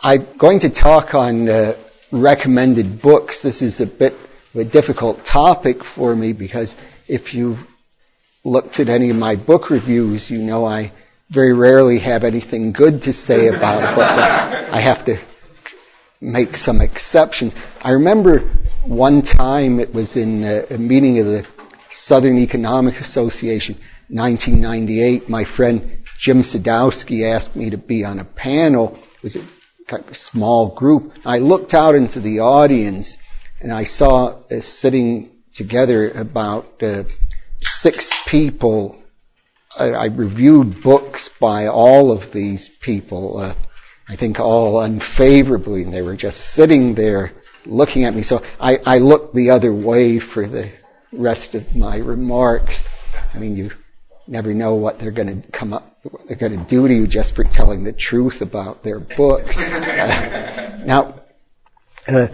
I'm going to talk on recommended books. This is a bit of a difficult topic for me because if you've looked at any of my book reviews, you know I very rarely have anything good to say about a book, so I have to make some exceptions. I remember one time, it was in a meeting of the Southern Economic Association, 1998, my friend Jim Sadowski asked me to be on a panel. It was a kind of small group. I looked out into the audience and I saw sitting together about 6 people. I reviewed books by all of these people, I think all unfavorably, and they were just sitting there looking at me. So I looked the other way for the rest of my remarks. I mean, you never know what they're going to do to you just for telling the truth about their books. Now, the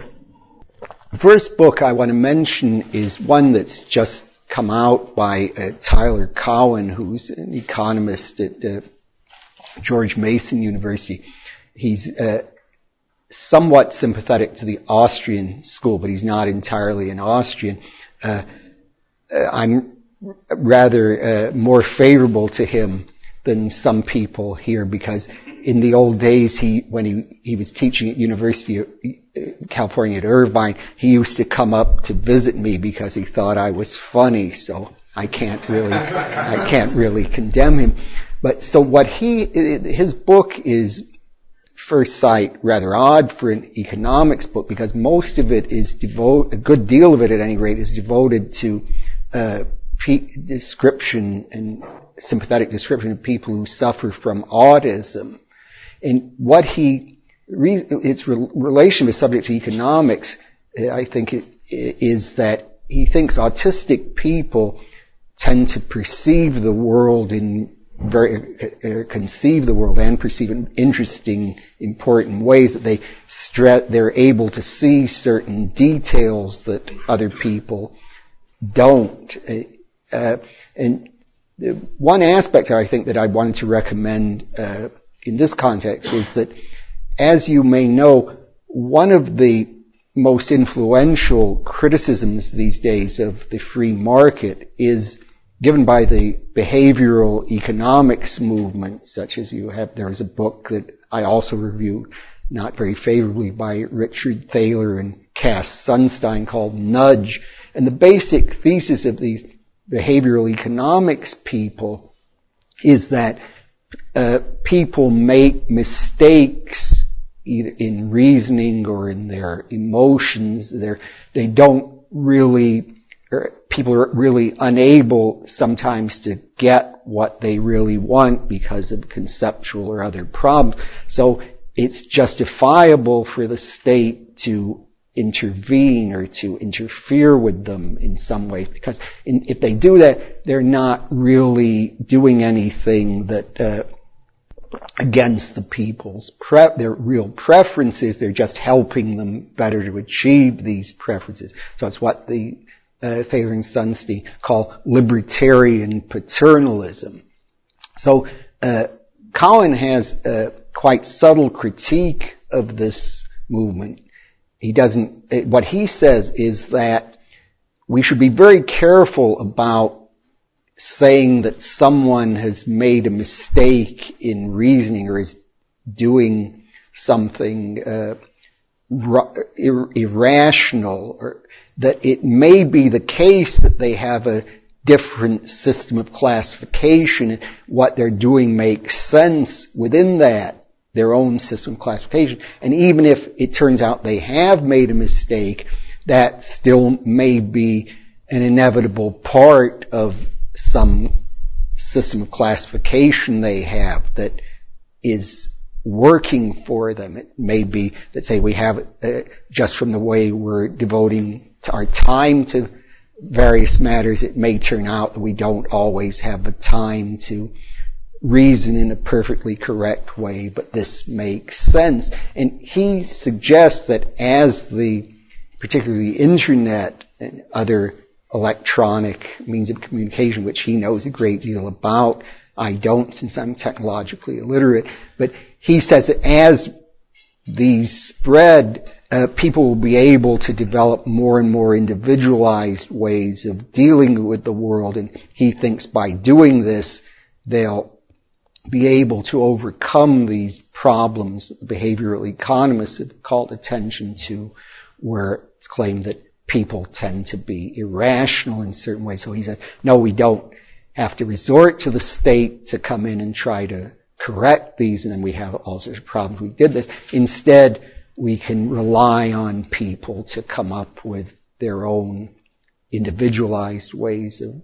first book I want to mention is one that's just come out by Tyler Cowen, who's an economist at George Mason University. He's somewhat sympathetic to the Austrian school, but he's not entirely an Austrian. I'm rather more favorable to him than some people here, because in the old days, when he was teaching at University of California at Irvine, he used to come up to visit me because he thought I was funny. So I can't really condemn him. But so his book is, first sight, rather odd for an economics book, because most of it is a good deal of it at any rate is devoted to description and sympathetic description of people who suffer from autism. And its relation with subject to economics, I think is that he thinks autistic people tend to perceive the world conceive the world and perceive in interesting, important ways, that they're able to see certain details that other people don't. And one aspect I think that I wanted to recommend in this context is that, as you may know, one of the most influential criticisms these days of the free market is given by the behavioral economics movement, such as there's a book that I also reviewed, not very favorably, by Richard Thaler and Cass Sunstein, called Nudge. And the basic thesis of these behavioral economics people is that people make mistakes either in reasoning or in their emotions. People are really unable sometimes to get what they really want because of conceptual or other problems. So it's justifiable for the state to intervene or to interfere with them in some ways, because if they do that, they're not really doing anything that against the people's their real preferences. They're just helping them better to achieve these preferences. So it's what the Thaler and Sunstein call Libertarian Paternalism. So Cowen has a quite subtle critique of this movement. What he says is that we should be very careful about saying that someone has made a mistake in reasoning or is doing something irrational, or that it may be the case that they have a different system of classification. What they're doing makes sense within that, their own system of classification. And even if it turns out they have made a mistake, that still may be an inevitable part of some system of classification they have that is working for them. It may be that, say, we have, just from the way we're devoting our time to various matters, it may turn out that we don't always have the time to reason in a perfectly correct way, but this makes sense. And he suggests that as particularly the internet and other electronic means of communication, which he knows a great deal about, I don't, since I'm technologically illiterate, but he says that as these spread, people will be able to develop more and more individualized ways of dealing with the world, and he thinks by doing this, they'll be able to overcome these problems that the behavioral economists have called attention to, where it's claimed that people tend to be irrational in certain ways. So he said, no, we don't have to resort to the state to come in and try to correct these, and then we have all sorts of problems. We did this. Instead, we can rely on people to come up with their own individualized ways of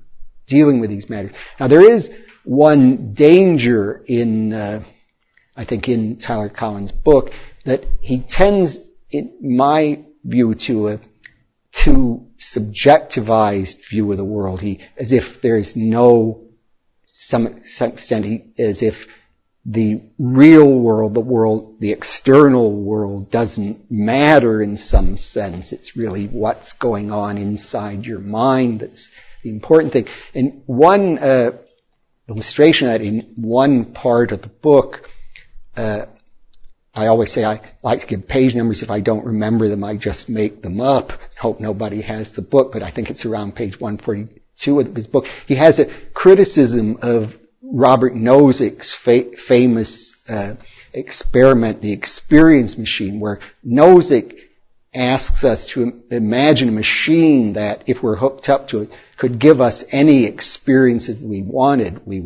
dealing with these matters. Now, there is one danger in, I think, in Tyler Cowen's book, that he tends, in my view, to a too subjectivized view of the world. As if there's no, some extent, as if the real world, the external world doesn't matter in some sense. It's really what's going on inside your mind that's the important thing. And one illustration of that in one part of the book, I always say I like to give page numbers. If I don't remember them, I just make them up. Hope nobody has the book, but I think it's around page 142 of his book. He has a criticism of Robert Nozick's famous experiment, the experience machine, where Nozick asks us to imagine a machine that, if we're hooked up to it, could give us any experience that we wanted. We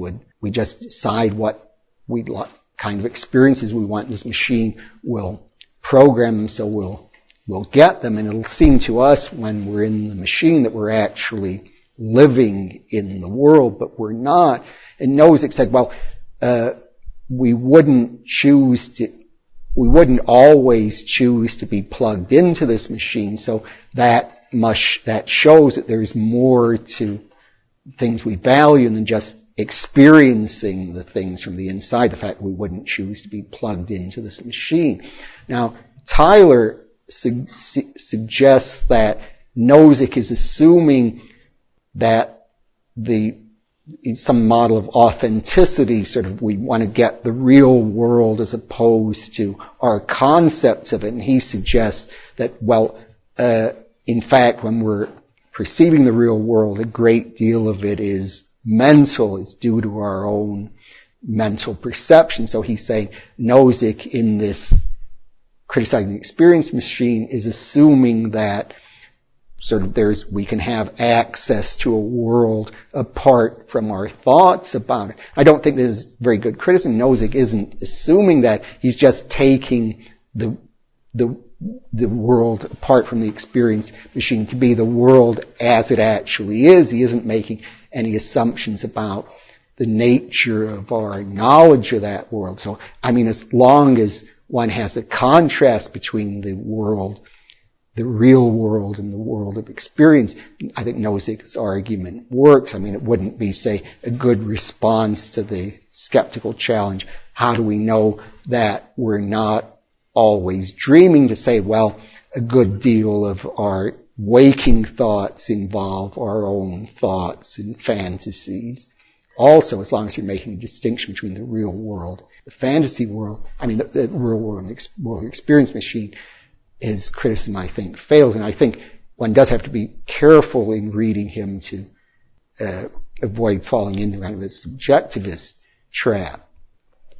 just decide what we'd like, kind of experiences we want. This machine will program them, so we'll get them, and it'll seem to us when we're in the machine that we're actually living in the world, but we're not. And Nozick said, well, we wouldn't always choose to be plugged into this machine, so that shows that there's more to things we value than just experiencing the things from the inside, the fact that we wouldn't choose to be plugged into this machine. Now, Tyler suggests that Nozick is assuming that some model of authenticity, sort of we want to get the real world as opposed to our concepts of it, and he suggests that, in fact, when we're perceiving the real world, a great deal of it is mental, is due to our own mental perception. So he's saying Nozick, in this criticizing the experience machine, is assuming that sort of we can have access to a world apart from our thoughts about it. I don't think this is very good criticism. Nozick isn't assuming that. He's just taking the world apart from the experience machine to be the world as it actually is. He isn't making any assumptions about the nature of our knowledge of that world. So, as long as one has a contrast between the real world and the world of experience, I think Nozick's argument works. It wouldn't be, say, a good response to the skeptical challenge. How do we know that we're not always dreaming? To say, well, a good deal of our waking thoughts involve our own thoughts and fantasies. Also, as long as you're making a distinction between the real world, the fantasy world, the real world and the world of experience machine, his criticism, I think, fails. And I think one does have to be careful in reading him to avoid falling into kind of a subjectivist trap.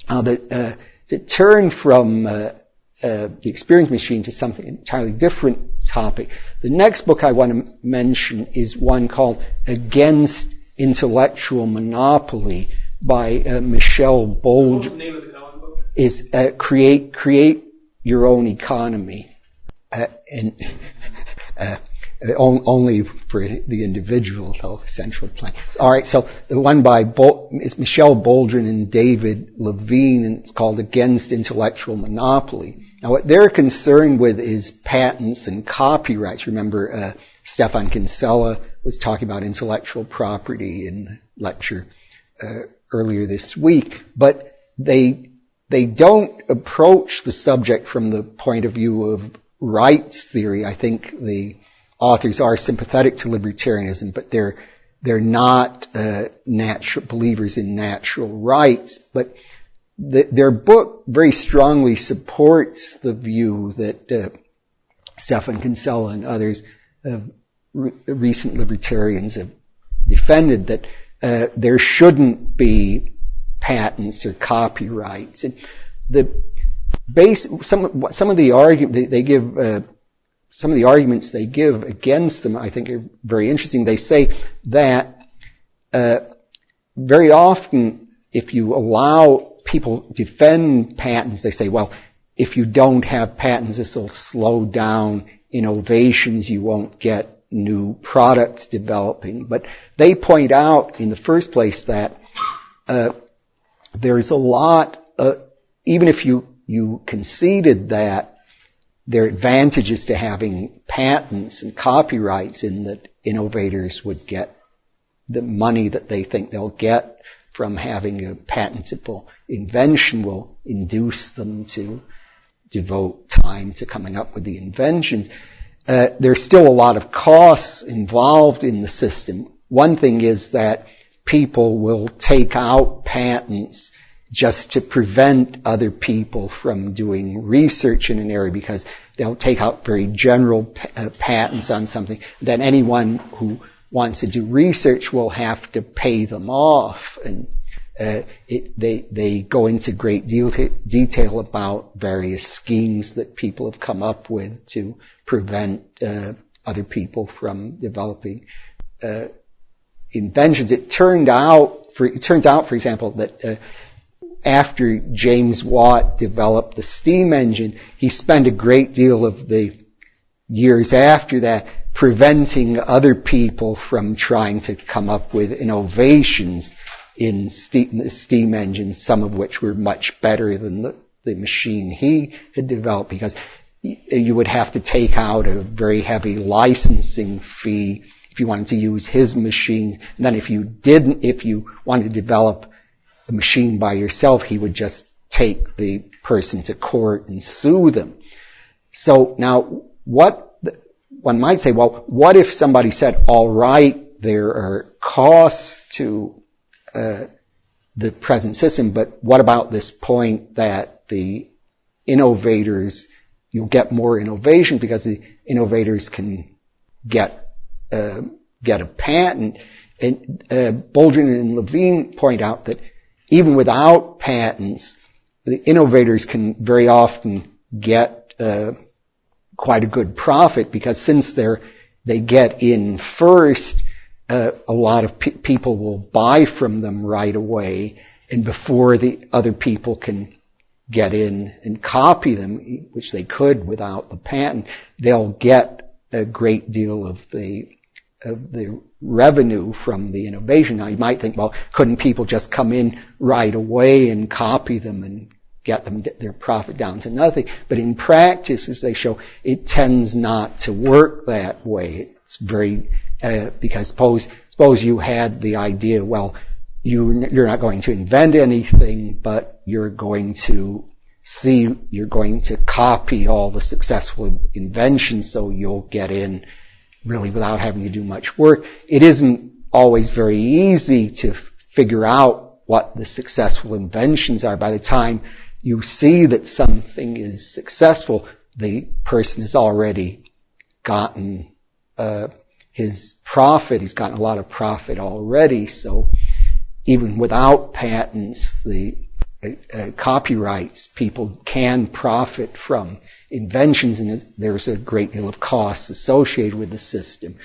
To turn from the experience machine to something entirely different topic, the next book I want to mention is one called Against Intellectual Monopoly by Michel Boldrin. What's the name of the Cowan book? Is Create Your Own Economy. Only for the individual, though, central plan. All right, so the one by is Michel Boldrin and David Levine, and it's called Against Intellectual Monopoly. Now, what they're concerned with is patents and copyrights. Remember, Stefan Kinsella was talking about intellectual property in a lecture earlier this week, but they don't approach the subject from the point of view of rights theory. I think the authors are sympathetic to libertarianism, but they're not natural believers in natural rights. But their book very strongly supports the view that Stefan Kinsella and others, recent libertarians, have defended, that there shouldn't be patents or copyrights. And some of the arguments they give against them, I think, are very interesting. They say that very often, if you allow people defend patents, they say, well, if you don't have patents, this will slow down innovations. You won't get new products developing. But they point out, in the first place, that there's a lot, even if you conceded that there are advantages to having patents and copyrights, in that innovators would get the money that they think they'll get from having a patentable invention will induce them to devote time to coming up with the inventions. There's still a lot of costs involved in the system. One thing is that people will take out patents just to prevent other people from doing research in an area, because they'll take out very general patents on something. Then anyone who wants to do research will have to pay them off. And they go into great detail about various schemes that people have come up with to prevent other people from developing inventions. It turns out, for example, that after James Watt developed the steam engine, he spent a great deal of the years after that preventing other people from trying to come up with innovations in steam engines, some of which were much better than the machine he had developed, because you would have to take out a very heavy licensing fee if you wanted to use his machine. And then if you wanted to develop a machine by yourself, he would just take the person to court and sue them. So now, one might say, well, what if somebody said, all right, there are costs to the present system, but what about this point that the innovators, you'll get more innovation because the innovators can get a patent? And Boldrin and Levine point out that even without patents, the innovators can very often get quite a good profit, because since they get in first, a lot of people will buy from them right away, and before the other people can get in and copy them, which they could without the patent, they'll get a great deal of the revenue from the innovation. Now you might think, well, couldn't people just come in right away and copy them and get their profit down to nothing? But in practice, as they show, it tends not to work that way. It's very because suppose you had the idea, well, you're not going to invent anything, but you're going to copy all the successful inventions, so you'll get in really without having to do much work. It isn't always very easy to figure out what the successful inventions are. By the time you see that something is successful, the person has already gotten his profit. He's gotten a lot of profit already. So even without patents, the copyrights, people can profit from inventions, and there's a great deal of costs associated with the system.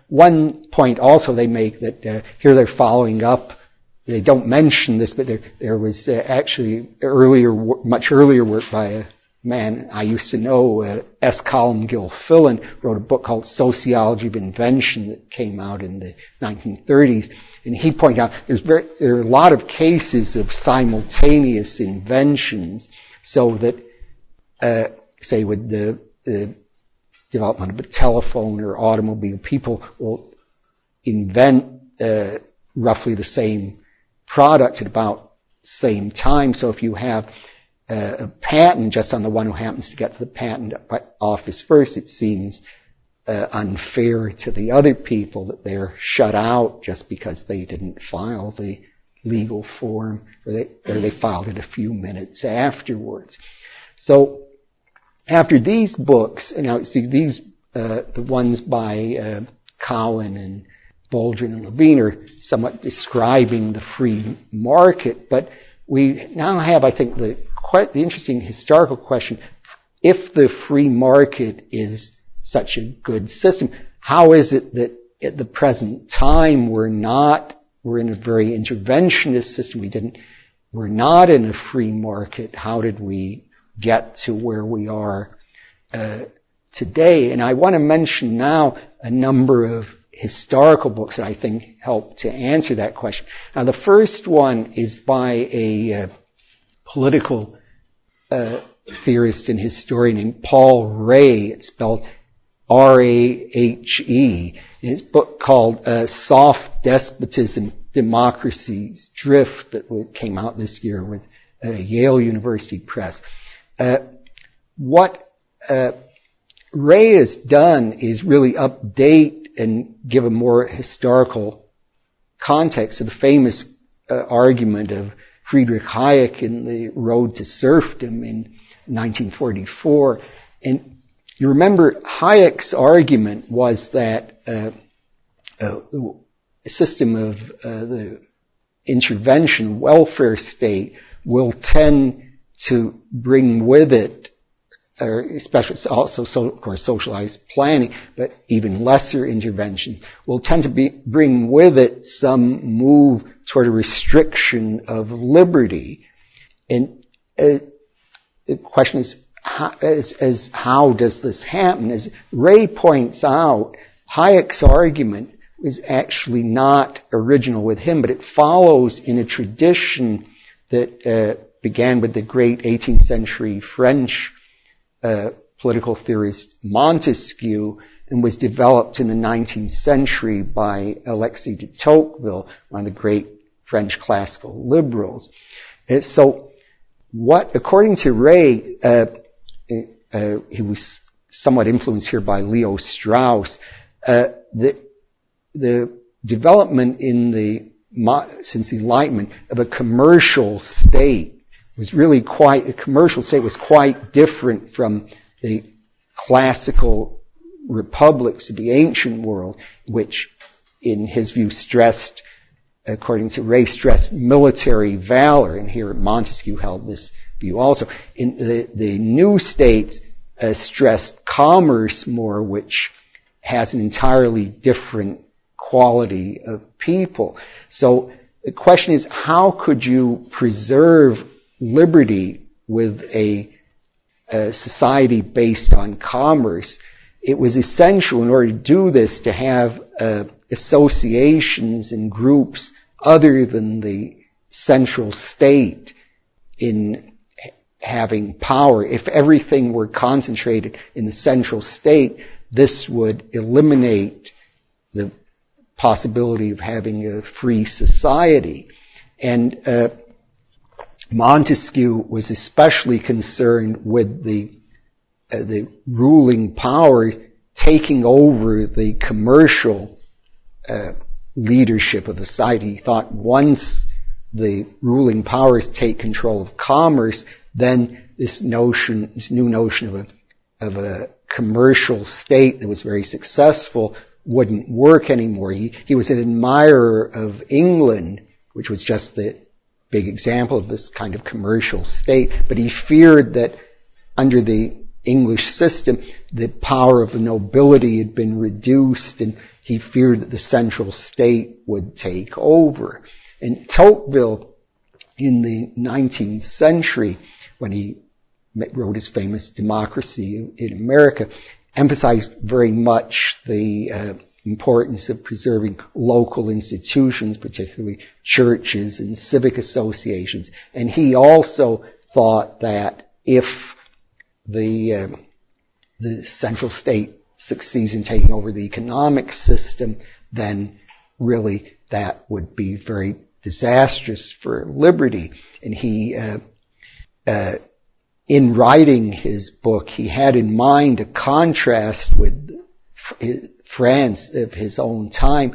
One point also they make, that here they're following up, they don't mention this, but there was actually much earlier work by a man I used to know, S. Colin Gilfillan, wrote a book called Sociology of Invention that came out in the 1930s. And he pointed out there are a lot of cases of simultaneous inventions, so that, say with the development of a telephone or automobile, people will invent roughly the same product at about the same time. So if you have a patent just on the one who happens to get to the patent office first, it seems unfair to the other people that they're shut out just because they didn't file the legal form, or they filed it a few minutes afterwards. So after these books, and now see these, the ones by Cowan and Boldrin and Levine are somewhat describing the free market, but we now have, I think, the interesting historical question: if the free market is such a good system, how is it that at the present time we're in a very interventionist system? We're not in a free market. How did we get to where we are today? And I want to mention now a number of historical books that I think help to answer that question. Now, the first one is by a political theorist and historian named Paul Rahe. It's spelled R-A-H-E. His book called Soft Despotism, Democracy's Drift, that came out this year with Yale University Press. What Rahe has done is really update and give a more historical context to the famous argument of Friedrich Hayek in The Road to Serfdom in 1944. And you remember Hayek's argument was that a system of the intervention welfare state will tend to bring with it, especially also, of course, socialized planning, but even lesser interventions, will tend to bring with it some move toward a restriction of liberty. And the question is, how does this happen? As Rahe points out, Hayek's argument is actually not original with him, but it follows in a tradition that began with the great 18th century French political theorist Montesquieu, and was developed in the 19th century by Alexis de Tocqueville, one of the great French classical liberals. So according to Rahe, he was somewhat influenced here by Leo Strauss, the development since the Enlightenment of a commercial state the commercial state was quite different from the classical republics of the ancient world, which in his view according to Rahe, stressed military valor, and here Montesquieu held this view also. In the new states stressed commerce more, which has an entirely different quality of people. So the question is, how could you preserve liberty with a society based on commerce? It was essential in order to do this to have associations and groups other than the central state in having power. If everything were concentrated in the central state, this would eliminate the possibility of having a free society. And Montesquieu was especially concerned with the ruling power taking over the commercial leadership of the society. He thought once the ruling powers take control of commerce, then this new notion of a commercial state that was very successful wouldn't work anymore. He was an admirer of England, which was just the big example of this kind of commercial state, but he feared that under the English system, the power of the nobility had been reduced, and he feared that the central state would take over. And Tocqueville, in the 19th century, when he wrote his famous Democracy in America, emphasized very much the importance of preserving local institutions, particularly churches and civic associations. And he also thought that if the central state succeeds in taking over the economic system, then really that would be very disastrous for liberty. And he, in writing his book, he had in mind a contrast with France of his own time,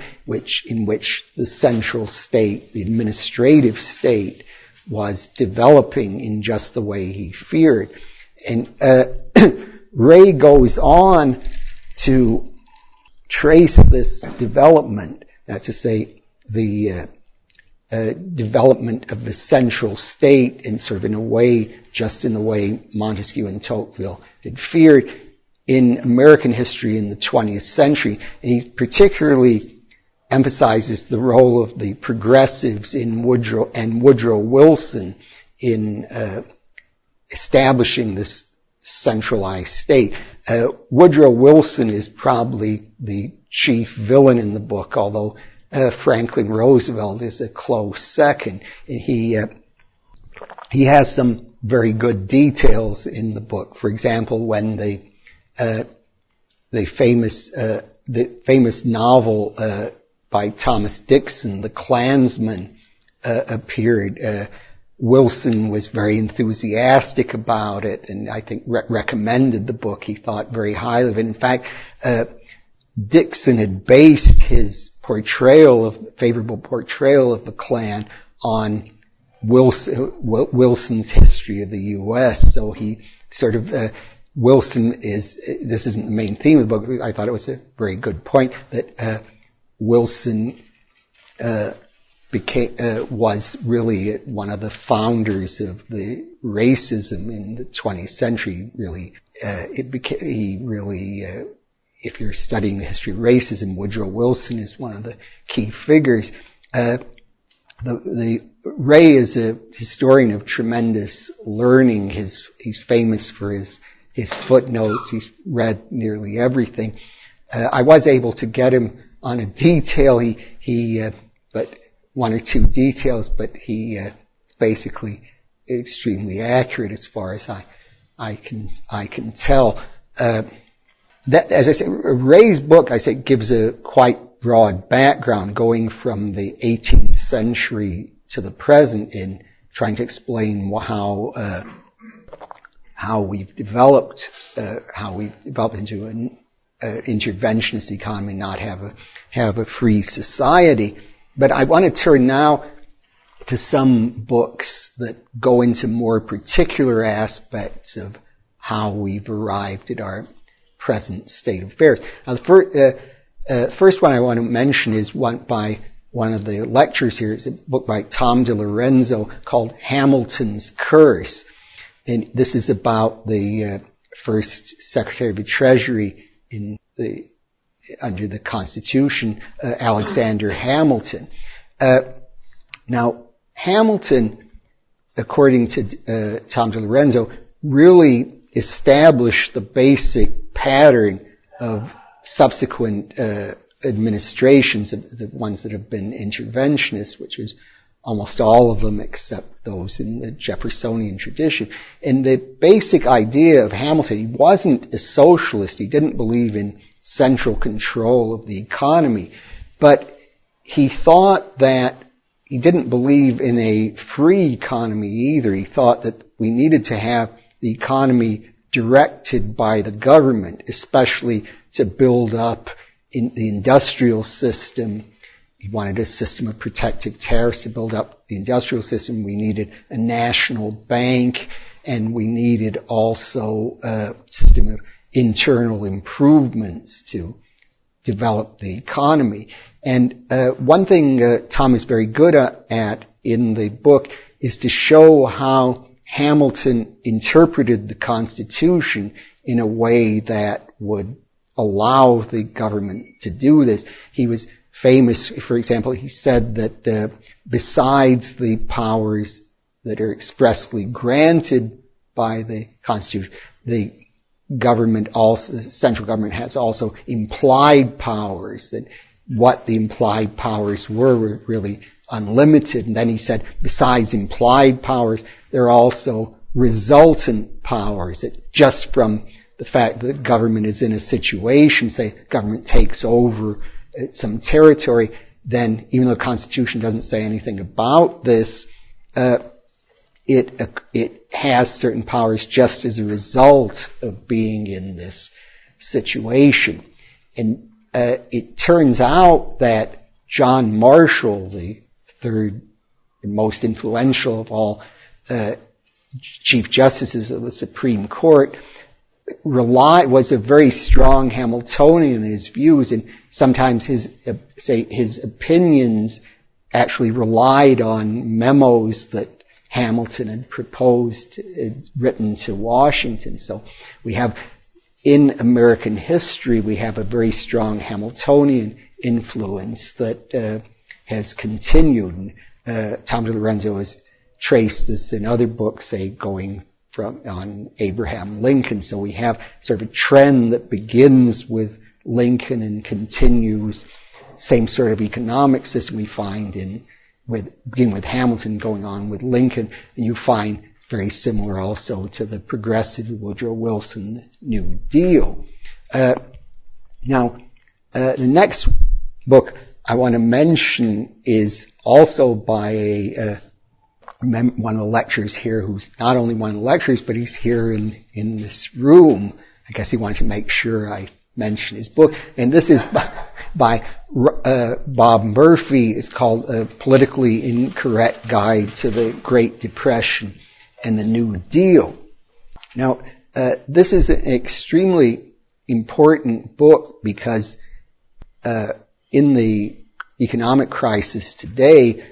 in which the central state, the administrative state, was developing in just the way he feared. And Ray goes on to trace this development, that's to say, the development of the central state in sort of in a way, just in the way Montesquieu and Tocqueville had feared, in American history in the 20th century. And he particularly emphasizes the role of the progressives in Woodrow Wilson in establishing this centralized state. Woodrow Wilson is probably the chief villain in the book, although Franklin Roosevelt is a close second. And he has some very good details in the book. For example, when the famous novel by Thomas Dixon, The Klansman, appeared, Wilson was very enthusiastic about it, and I think recommended the book. He thought very highly of it. In fact, Dixon had based his favorable portrayal of the Klan on Wilson's history of the U.S. So he sort of Wilson this isn't the main theme of the book, but I thought it was a very good point that Wilson was really one of the founders of the racism in the 20th century. Really, if you're studying the history of racism, Woodrow Wilson is one of the key figures. Ray is a historian of tremendous learning. He's famous for his footnotes. He's read nearly everything. I was able to get him on a detail. But one or two details, but he basically extremely accurate as far as I can tell. That, as I say, Ray's book, I say, gives a quite broad background, going from the 18th century to the present, in trying to explain how we've developed into an interventionist economy, not have a free society. But I want to turn now to some books that go into more particular aspects of how we've arrived at our present state of affairs. Now, the first one I want to mention is one by one of the lecturers here. It's a book by Tom DiLorenzo called Hamilton's Curse. And this is about the first Secretary of the Treasury under the Constitution, Alexander Hamilton. Now, Hamilton, according to Tom DiLorenzo, really established the basic pattern of subsequent administrations, the ones that have been interventionists, which was almost all of them except those in the Jeffersonian tradition. And the basic idea of Hamilton, he wasn't a socialist. He didn't believe in central control of the economy, but he thought that he didn't believe in a free economy either. He thought that we needed to have the economy directed by the government, especially to build up in the industrial system. He wanted a system of protective tariffs to build up the industrial system. We needed a national bank, and we needed also a system of internal improvements to develop the economy. And one thing Tom is very good at in the book is to show how Hamilton interpreted the Constitution in a way that would allow the government to do this. He was famous, for example, he said that besides the powers that are expressly granted by the Constitution, the central government has also implied powers, that what the implied powers were really unlimited. And then he said, besides implied powers, there are also resultant powers, that just from the fact that government is in a situation, say government takes over some territory, then even though the Constitution doesn't say anything about this, it has certain powers just as a result of being in this situation. And it turns out that John Marshall, the third and most influential of all Chief Justices of the Supreme Court, was a very strong Hamiltonian in his views, and sometimes his opinions actually relied on memos that Hamilton had proposed, written to Washington. So we have, in American history, we have a very strong Hamiltonian influence that has continued. Tom DiLorenzo has traced this in other books, going on Abraham Lincoln. So we have sort of a trend that begins with Lincoln and continues. Same sort of economic system we find beginning with Hamilton, going on with Lincoln, and you find very similar also to the progressive Woodrow Wilson New Deal. Now, the next book I want to mention is also by one of the lecturers here, who's not only one of the lecturers, but he's here in this room. I guess he wanted to make sure I mention his book. And this is by Bob Murphy. It's called A Politically Incorrect Guide to the Great Depression and the New Deal. Now, this is an extremely important book because in the economic crisis today,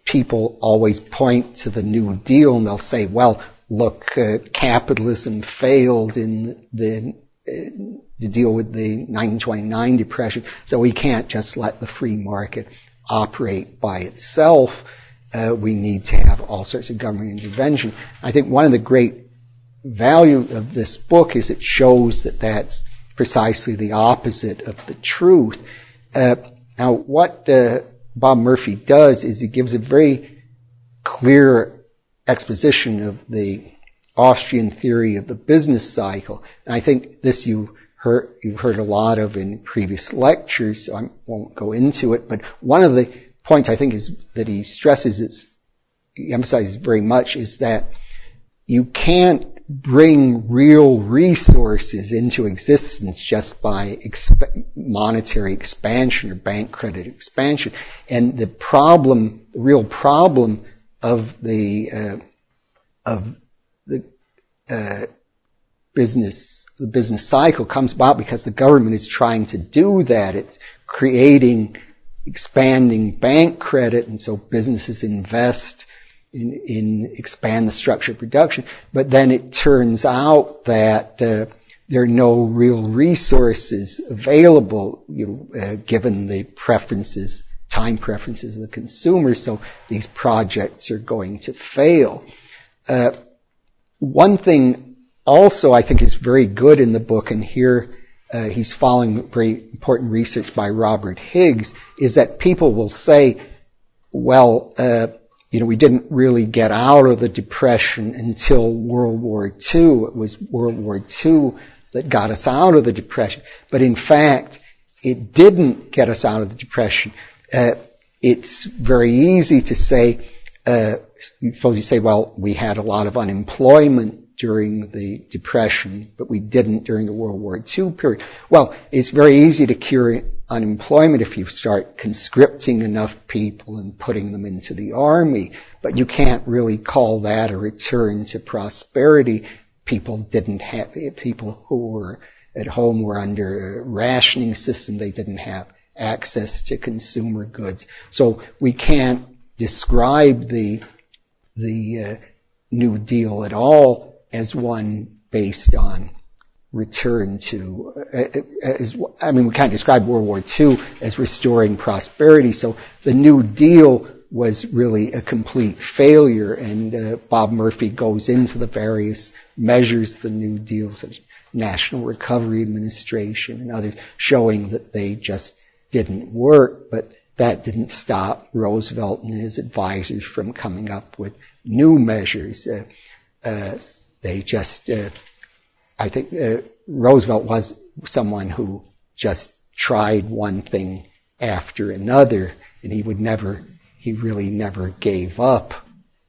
people always point to the New Deal and they'll say, well, look, capitalism failed to deal with the 1929 depression, so we can't just let the free market operate by itself. We need to have all sorts of government intervention. I think one of the great value of this book is it shows that that's precisely the opposite of the truth. Now, what Bob Murphy does is he gives a very clear exposition of the Austrian theory of the business cycle. And I think this you've heard a lot of in previous lectures, so I won't go into it. But one of the points I think is that he he emphasizes very much, is that you can't bring real resources into existence just by monetary expansion or bank credit expansion. And the real problem of the business cycle comes about because the government is trying to do that. It's expanding bank credit, and so businesses invest in expand the structure of production. But then it turns out that there are no real resources available, given the time preferences of the consumer. So these projects are going to fail. One thing also I think is very good in the book, and here he's following very important research by Robert Higgs, is that people will say, well, we didn't really get out of the Depression until World War II. It was World War II that got us out of the Depression. But in fact, it didn't get us out of the Depression. It's very easy to say, you say, well, we had a lot of unemployment during the Depression, but we didn't during the World War II period. Well, it's very easy to cure unemployment if you start conscripting enough people and putting them into the army, but you can't really call that a return to prosperity. People who were at home were under a rationing system. They didn't have access to consumer goods. So we can't describe the New Deal at all as one based on return to, we can't describe World War II as restoring prosperity. So the New Deal was really a complete failure, and Bob Murphy goes into the various measures of the New Deal, such as National Recovery Administration and others, showing that they just didn't work. But that didn't stop Roosevelt and his advisors from coming up with new measures. I think Roosevelt was someone who just tried one thing after another, and he really never gave up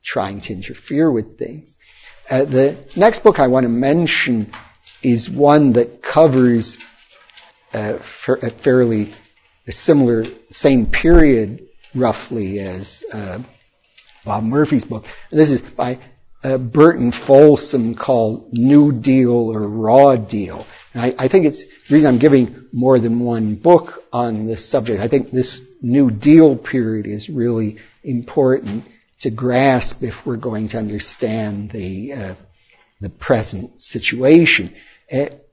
trying to interfere with things. The next book I want to mention is one that covers a fairly similar, same period roughly as Bob Murphy's book. And this is by Burton Folsom, called New Deal or Raw Deal. And I think it's the reason I'm giving more than one book on this subject. I think this New Deal period is really important to grasp if we're going to understand the present situation.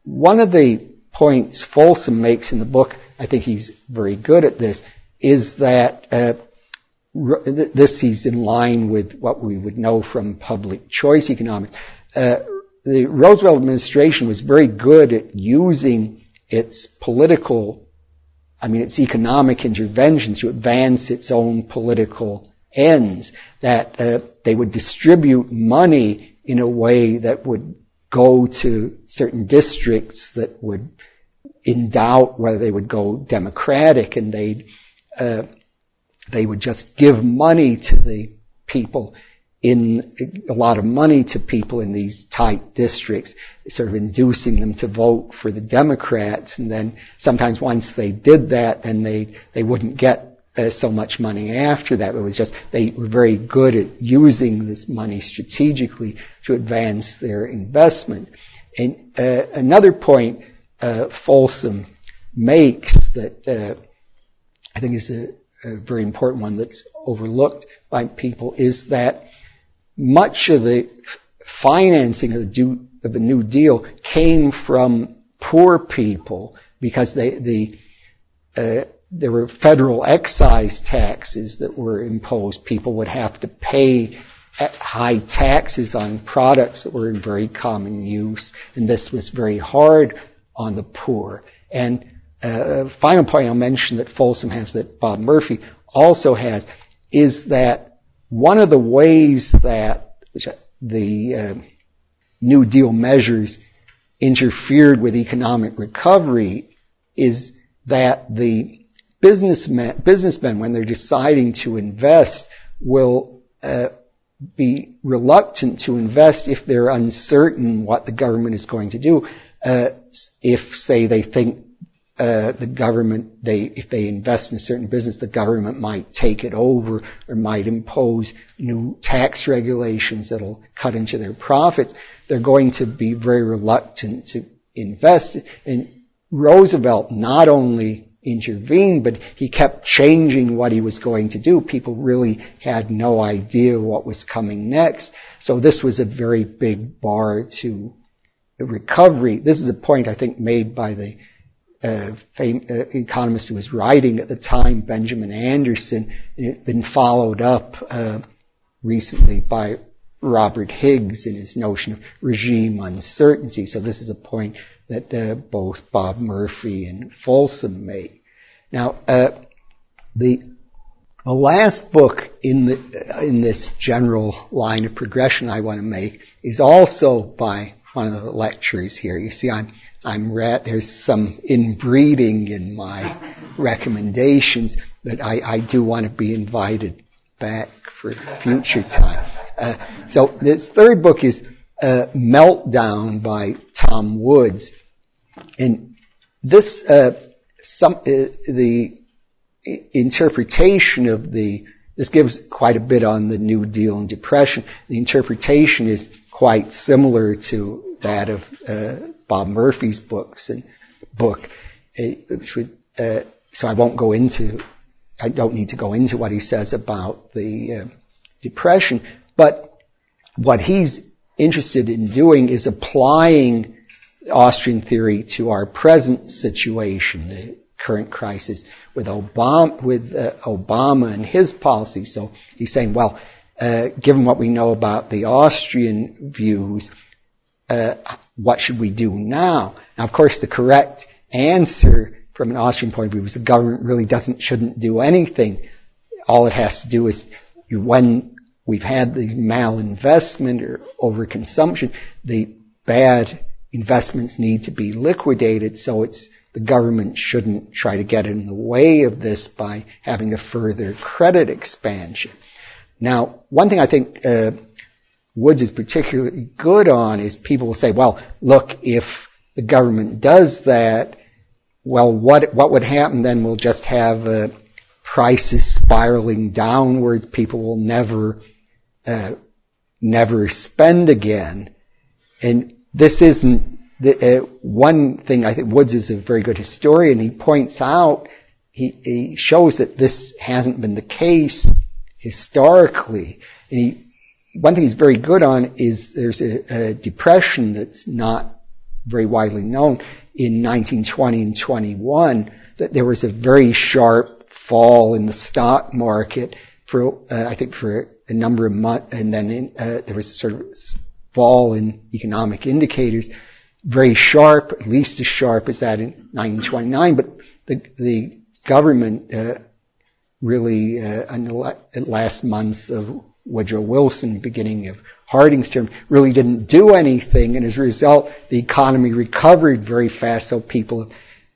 One of the points Folsom makes in the book, I think he's very good at this, is that this is in line with what we would know from public choice economics. The Roosevelt administration was very good at using its its economic interventions to advance its own political ends, that they would distribute money in a way that would go to certain districts that would, in doubt whether they would go Democratic, and they would just give money to the people a lot of money to people in these tight districts, sort of inducing them to vote for the Democrats. And then sometimes once they did that, then they wouldn't get so much money after that. It was just they were very good at using this money strategically to advance their investment. And another point Folsom makes that I think is a very important one that's overlooked by people is that much of the financing of the New Deal came from poor people because there were federal excise taxes that were imposed. People would have to pay high taxes on products that were in very common use, and this was very hard on the poor. And final point I'll mention that Folsom has, that Bob Murphy also has, is that one of the ways that the New Deal measures interfered with economic recovery is that the businessmen, when they're deciding to invest, will be reluctant to invest if they're uncertain what the government is going to do. If, say, they think the government, if they invest in a certain business, the government might take it over or might impose new tax regulations that'll cut into their profits, they're going to be very reluctant to invest. And Roosevelt not only intervened, but he kept changing what he was going to do. People really had no idea what was coming next. So this was a very big bar to the recovery. This is a point, I think, made by the economist who was writing at the time, Benjamin Anderson, and it's been followed up recently by Robert Higgs in his notion of regime uncertainty. So this is a point that both Bob Murphy and Folsom make. Now, the last book in this general line of progression I want to make is also by one of the lecturers here. You see, there's some inbreeding in my recommendations, but I do want to be invited back for future time. So this third book is Meltdown by Tom Woods, and this the interpretation of this gives quite a bit on the New Deal and Depression. The interpretation is quite similar to that of Bob Murphy's book, so I don't need to go into what he says about the Depression, but what he's interested in doing is applying Austrian theory to our present situation, the current crisis with Obama and his policy. So he's saying, well, given what we know about the Austrian views, what should we do now? Now, of course, the correct answer from an Austrian point of view is the government really shouldn't do anything. All it has to do is, when we've had the malinvestment or overconsumption, the bad investments need to be liquidated, so the government shouldn't try to get in the way of this by having a further credit expansion. Now, one thing I think Woods is particularly good on is people will say, well, look, if the government does that, well, what would happen then? We'll just have prices spiraling downwards. People will never spend again. And this isn't one thing. I think Woods is a very good historian. He points out, he shows that this hasn't been the case historically. And one thing he's very good on is there's a depression that's not very widely known in 1920 and 21, that there was a very sharp fall in the stock market for I think for a number of months, and then there was a sort of fall in economic indicators, very sharp, at least as sharp as that in 1929. But the government really, in the last months of Woodrow Wilson, beginning of Harding's term, really didn't do anything, and as a result, the economy recovered very fast. So people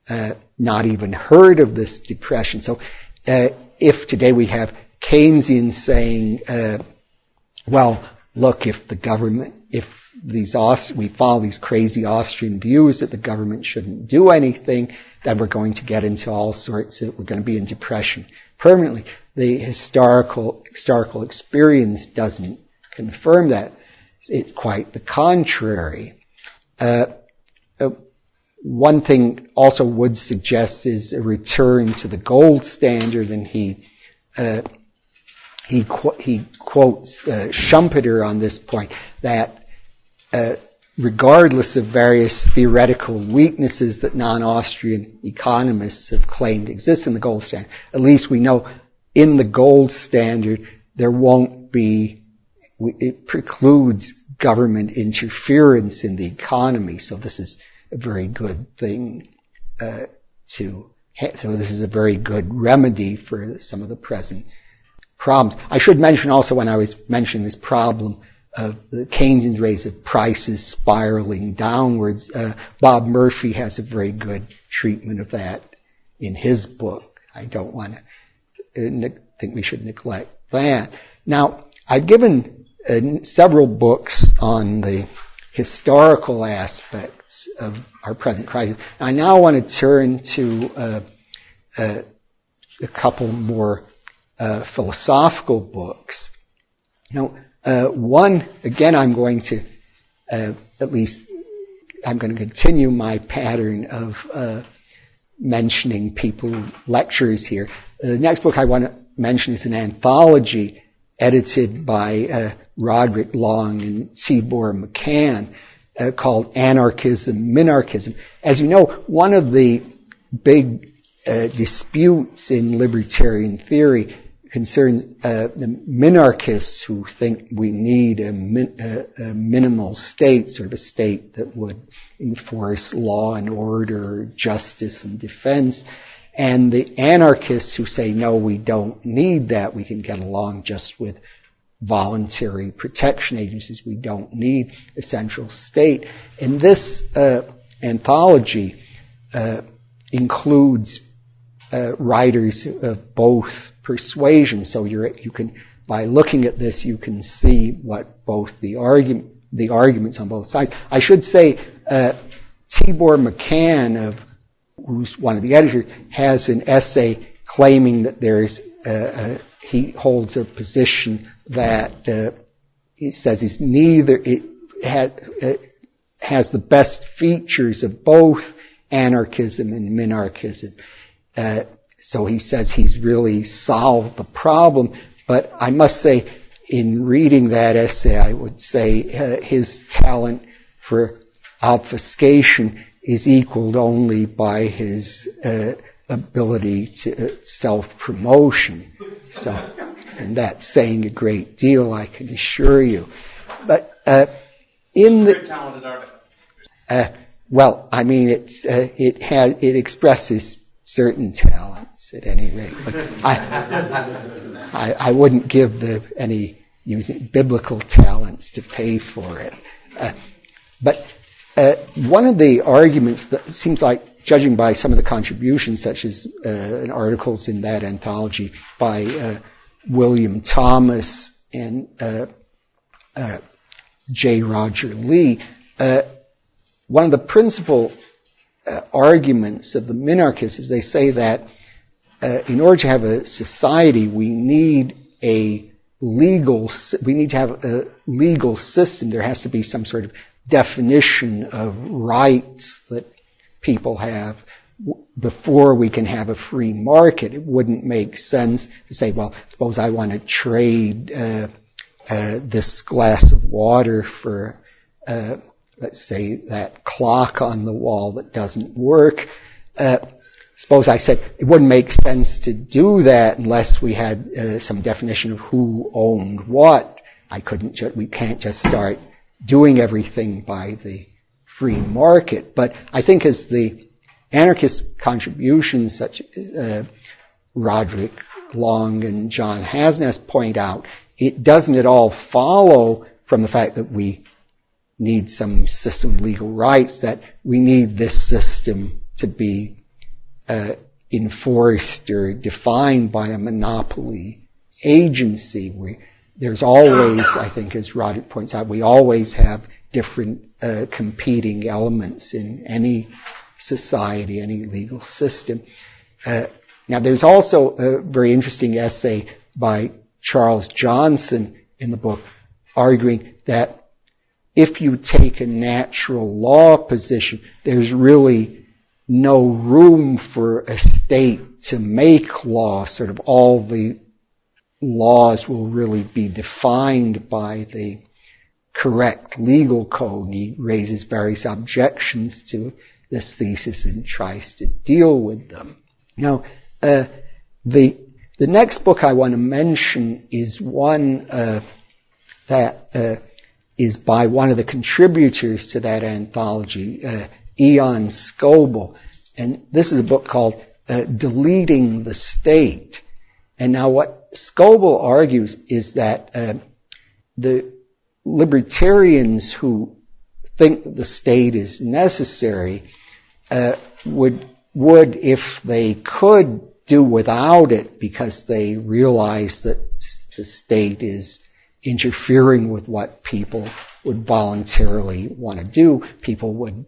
have not even heard of this depression. So if today we have Keynesians saying, well, look, if we follow these crazy Austrian views that the government shouldn't do anything, then we're going to get into all sorts of, we're going to be in depression permanently. The historical experience doesn't confirm that. It's quite the contrary. One thing also Wood suggests is a return to the gold standard, and he quotes Schumpeter on this point, that regardless of various theoretical weaknesses that non-Austrian economists have claimed exist in the gold standard, at least we know in the gold standard there won't be, it precludes government interference in the economy. So this is a very good thing so this is a very good remedy for some of the present problems. I should mention also, when I was mentioning this problem of the Keynesians raise of prices spiraling downwards, Bob Murphy has a very good treatment of that in his book. I don't want to think we should neglect that. Now, I've given several books on the historical aspects of our present crisis. I now want to turn to a couple more philosophical books. Now, one, again, I'm going to continue my pattern of mentioning people, lectures here. The next book I want to mention is an anthology edited by Roderick Long and Tibor Machan, called Anarchism, Minarchism. As you know, one of the big disputes in libertarian theory concerns the minarchists who think we need a minimal state, sort of a state that would enforce law and order, justice and defense, and the anarchists who say, no, we don't need that, we can get along just with voluntary protection agencies, we don't need a central state. And this anthology includes writers of both persuasions. So you can, by looking at this, you can see what both the arguments on both sides. I should say, Tibor Machan, who's one of the editors, has an essay claiming that he holds a position that he says is has the best features of both anarchism and minarchism. So he says he's really solved the problem. But I must say, in reading that essay, I would say his talent for obfuscation is equaled only by his ability to self-promotion. So, and that's saying a great deal, I can assure you. But in the talented artist. Well, I mean, it expresses certain talents at any rate. But I wouldn't give any using biblical talents to pay for it. But one of the arguments that seems like, judging by some of the contributions, such as articles in that anthology by William Thomas and J. Roger Lee, one of the principal arguments of the minarchists is they say that in order to have a society, we need to have a legal system. There has to be some sort of definition of rights that people have before we can have a free market. It wouldn't make sense to say, well, suppose I want to trade this glass of water for, let's say, that clock on the wall that doesn't work. Suppose I said it wouldn't make sense to do that unless we had some definition of who owned what. We can't just start doing everything by the free market. But I think as the anarchist contributions such as Roderick Long and John Hasnas point out, it doesn't at all follow from the fact that we need some system of legal rights that we need this system to be enforced or defined by a monopoly agency. There's always, I think, as Roderick points out, we always have different competing elements in any society, any legal system. Now, there's also a very interesting essay by Charles Johnson in the book arguing that if you take a natural law position, there's really no room for a state to make law. Sort of all the laws will really be defined by the correct legal code. He raises various objections to this thesis and tries to deal with them. Now, the next book I want to mention is one that is by one of the contributors to that anthology, Ion Scoble. And this is a book called Deleting the State. And now what Scoble argues is that the libertarians who think that the state is necessary would, if they could, do without it because they realize that the state is interfering with what people would voluntarily want to do. People would,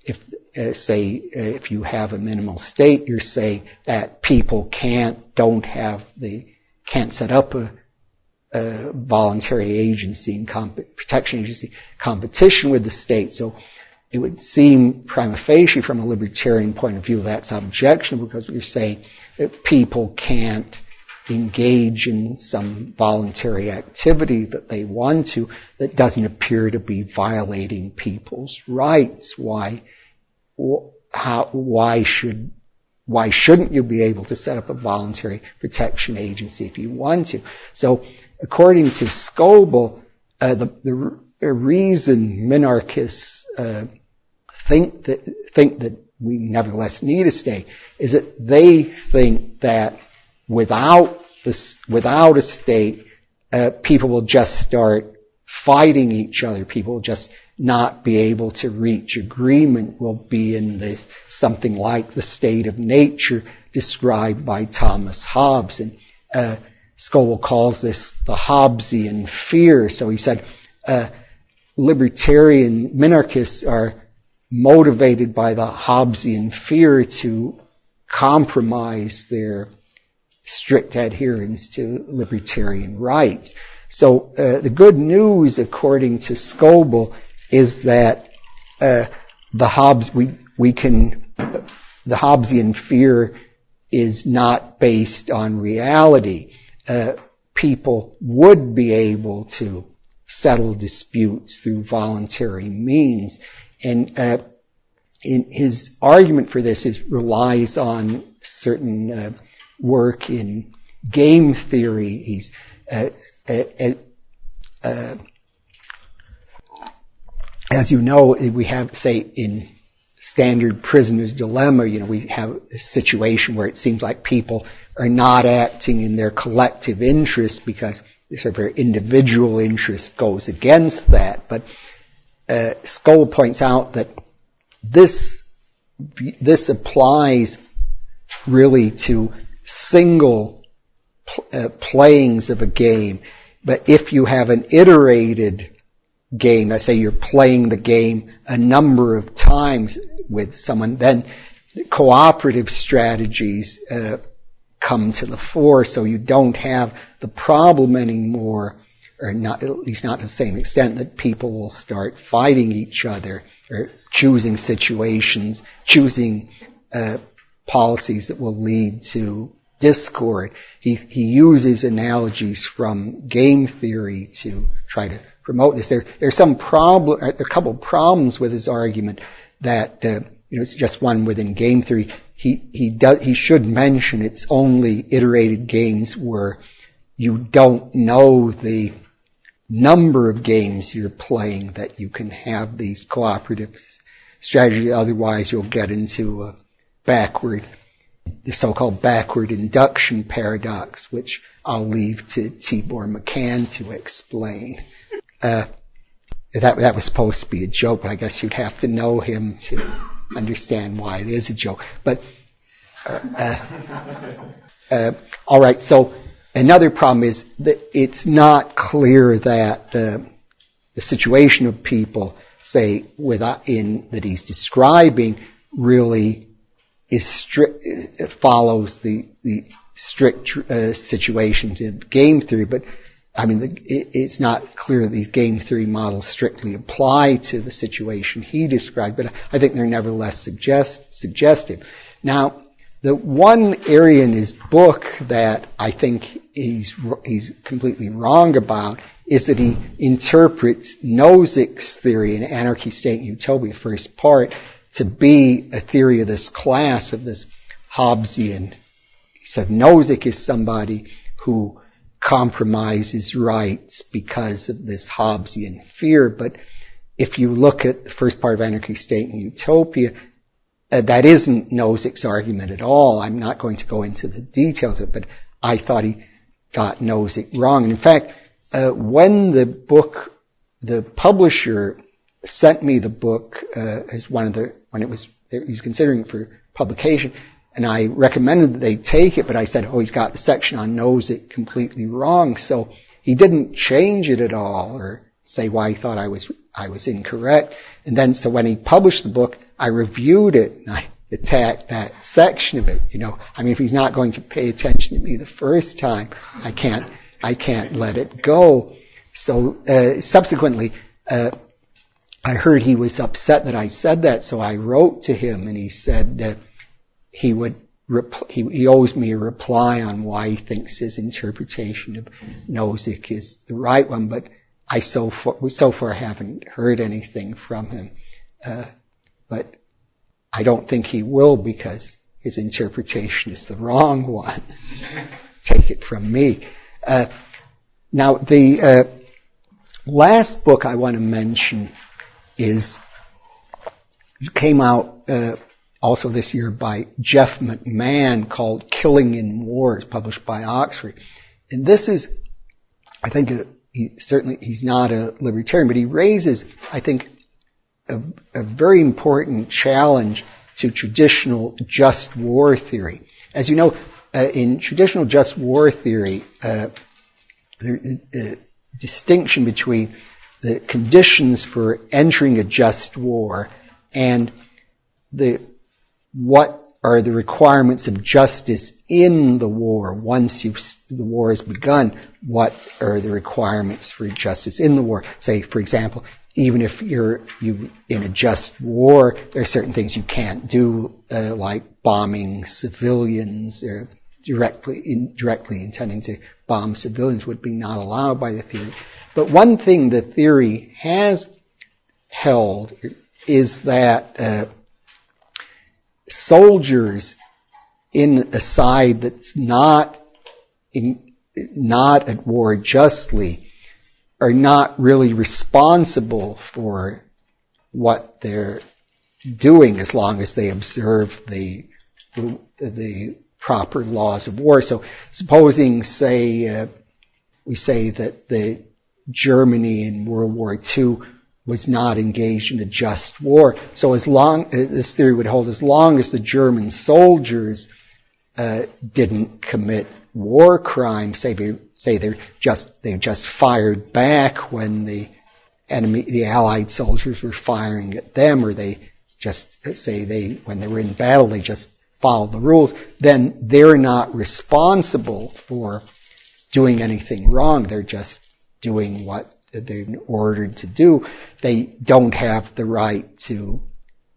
if you have a minimal state, you're saying that people can't set up a voluntary agency and protection agency competition with the state. So it would seem prima facie from a libertarian point of view that's objectionable because you're saying that people can't engage in some voluntary activity that they want to that doesn't appear to be violating people's rights. Why shouldn't you be able to set up a voluntary protection agency if you want to? So, according to Scoble, the reason minarchists think that we nevertheless need a state is that they think that without a state, people will just start fighting each other. People will just not be able to reach agreement. Will be in something like the state of nature described by Thomas Hobbes. And Scoble calls this the Hobbesian fear. So he said libertarian minarchists are motivated by the Hobbesian fear to compromise their strict adherence to libertarian rights. So the good news, according to Scoble, is that the Hobbesian fear is not based on reality. People would be able to settle disputes through voluntary means, and in his argument for this relies on certain work in game theory. He's as you know, we have, say, in Standard Prisoner's Dilemma, we have a situation where it seems like people are not acting in their collective interest because their individual interest goes against that. But Scoble points out that this applies really to single playings of a game. But if you have an iterated game, let's say you're playing the game a number of times with someone, then cooperative strategies come to the fore, so you don't have the problem anymore, or not, at least not to the same extent, that people will start fighting each other or choosing situations, choosing policies that will lead to discord. He uses analogies from game theory to try to promote this. There's some problem, a couple problems with his argument that it's just one within game theory. He should mention it's only iterated games where you don't know the number of games you're playing, that you can have these cooperative strategies. Otherwise, you'll get into the so-called backward induction paradox, which I'll leave to Tibor Machan to explain. That was supposed to be a joke, but I guess you'd have to know him to understand why it is a joke. But all right, so another problem is that it's not clear that the situation of people, say, that he's describing, really follows the strict situations in game theory. But I mean, it's not clear that these game theory models strictly apply to the situation he described, but I think they're nevertheless suggestive. Now, the one area in his book that I think he's completely wrong about is that he interprets Nozick's theory in Anarchy, State, and Utopia, first part, to be a theory of this class, of this Hobbesian. He said Nozick is somebody who compromises rights because of this Hobbesian fear. But if you look at the first part of Anarchy, State, and Utopia, that isn't Nozick's argument at all. I'm not going to go into the details of it, but I thought he got Nozick wrong. And in fact, when the publisher sent me the book as when he was considering for publication, and I recommended that they take it, but I said, he's got the section on Nozick completely wrong. So he didn't change it at all or say why he thought I was incorrect. And then, so when he published the book, I reviewed it and I attacked that section of it. I mean, if he's not going to pay attention to me the first time, I can't let it go. So subsequently, I heard he was upset that I said that, so I wrote to him, and he said he owes me a reply on why he thinks his interpretation of Nozick is the right one. But I so far haven't heard anything from him. But I don't think he will, because his interpretation is the wrong one. Take it from me. Now, the last book I want to mention came out also this year by Jeff McMahon, called Killing in War. It's published by Oxford. And this is, I think, he's not a libertarian, but he raises, I think, a very important challenge to traditional just war theory. As you know, in traditional just war theory, there's a distinction between the conditions for entering a just war and what are the requirements of justice in the war. Once the war has begun, what are the requirements for justice in the war? Say, for example, even if you're in a just war, there are certain things you can't do, like bombing civilians, or directly intending to bomb civilians would be not allowed by the theory. But one thing the theory has held is that soldiers in a side that's not at war justly are not really responsible for what they're doing, as long as they observe the proper laws of war. So supposing, we say that the Germany in World War II was not engaged in a just war. So this theory would hold, as long as the German soldiers didn't commit war crimes, say they just fired back when the Allied soldiers were firing at them, or they just say when they were in battle, they just followed the rules, then they're not responsible for doing anything wrong. They're just doing what they're ordered to do. They don't have the right to,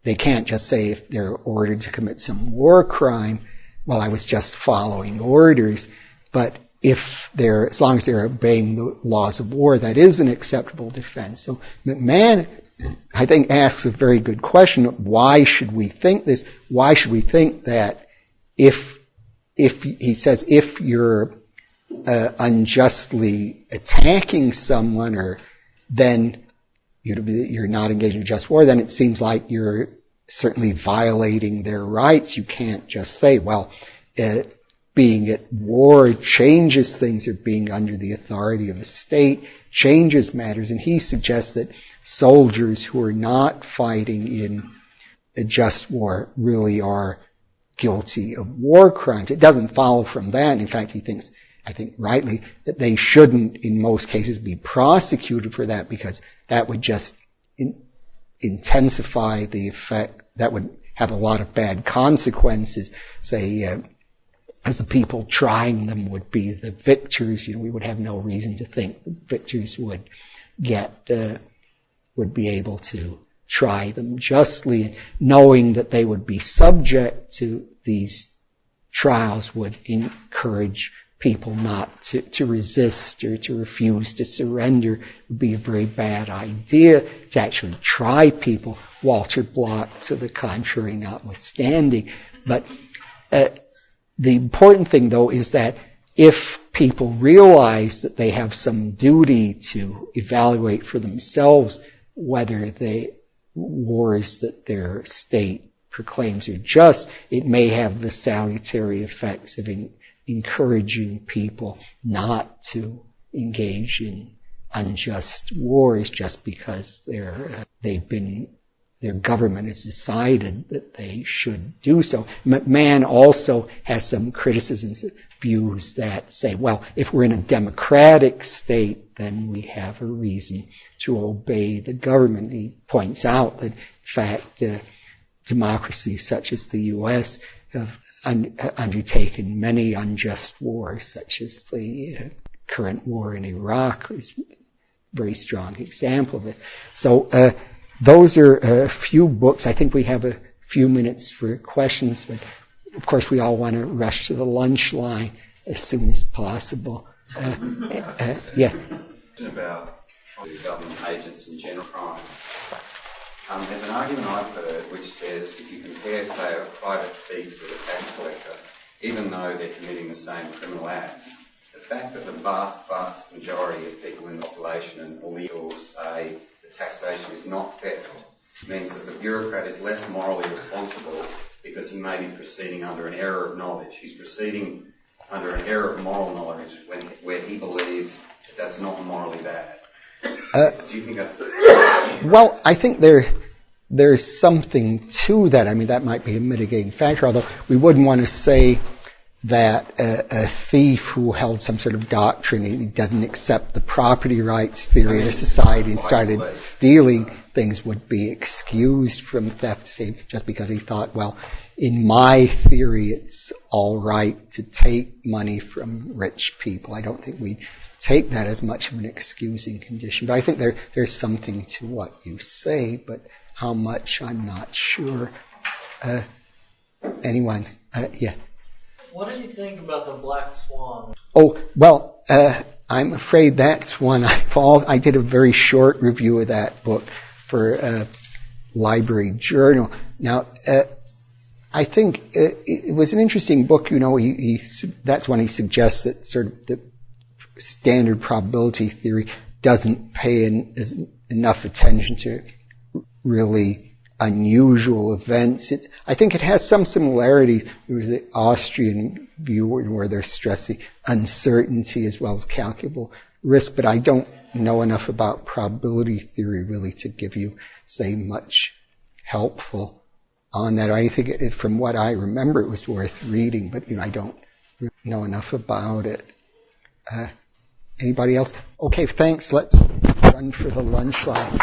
they can't just say if they're ordered to commit some war crime, well, I was just following orders. But as long as they're obeying the laws of war, that is an acceptable defense. So McMahon, I think, asks a very good question. Why should we think this? Why should we think that if he says, if you're unjustly attacking someone, or then you're not engaged in just war, then it seems like you're certainly violating their rights. You can't just say, well, being at war changes things, or being under the authority of a state changes matters. And he suggests that soldiers who are not fighting in a just war really are guilty of war crimes. It doesn't follow from that. In fact, he thinks, I think rightly, that they shouldn't in most cases be prosecuted for that, because that would just intensify the effect. That would have a lot of bad consequences. Say, as the people trying them would be the victors, we would have no reason to think the victors would be able to try them justly, knowing that they would be subject to these trials would encourage people not to resist or to refuse to surrender. It would be a very bad idea to actually try people, Walter Block to the contrary notwithstanding. But the important thing, though, is that if people realize that they have some duty to evaluate for themselves whether the wars that their state proclaims are just, it may have the salutary effects of encouraging people not to engage in unjust wars just because their government has decided that they should do so. McMahon also has some criticisms, views that say, well, if we're in a democratic state, then we have a reason to obey the government. He points out that, in fact, democracies such as the U.S. have undertaken many unjust wars, such as the current war in Iraq is a very strong example of it. So those are a few books. I think we have a few minutes for questions, but of course we all want to rush to the lunch line as soon as possible. Yeah. About government agents and general crimes. There's an argument I've heard which says if you compare, say, a private thief with a tax collector, even though they're committing the same criminal act, the fact that the vast majority of people in the population and illegals say the taxation is not fair means that the bureaucrat is less morally responsible because he may be proceeding under an error of knowledge. He's proceeding under an error of moral knowledge where he believes that that's not morally bad. Do you think that's... Well, I think there's something to that. I mean, that might be a mitigating factor, although we wouldn't want to say that a thief who held some sort of doctrine, he doesn't accept the property rights theory of society and started stealing things, would be excused from theft, say, just because he thought, well, in my theory it's all right to take money from rich people. I don't think we take that as much of an excusing condition. But I think there's something to what you say, but how much, I'm not sure. Anyone? Yeah. What do you think about the Black Swan? Oh, well, I'm afraid that's one I did a very short review of that book for a library journal. Now, I think it was an interesting book. That's when he suggests that sort of the standard probability theory doesn't pay enough attention to really unusual events. I think it has some similarities with the Austrian view where they're stressing uncertainty as well as calculable risk, but I don't know enough about probability theory really to give you, say, much helpful on that. I think from what I remember it was worth reading, but I don't know enough about it. Anybody else? Okay, thanks. Let's run for the lunch line.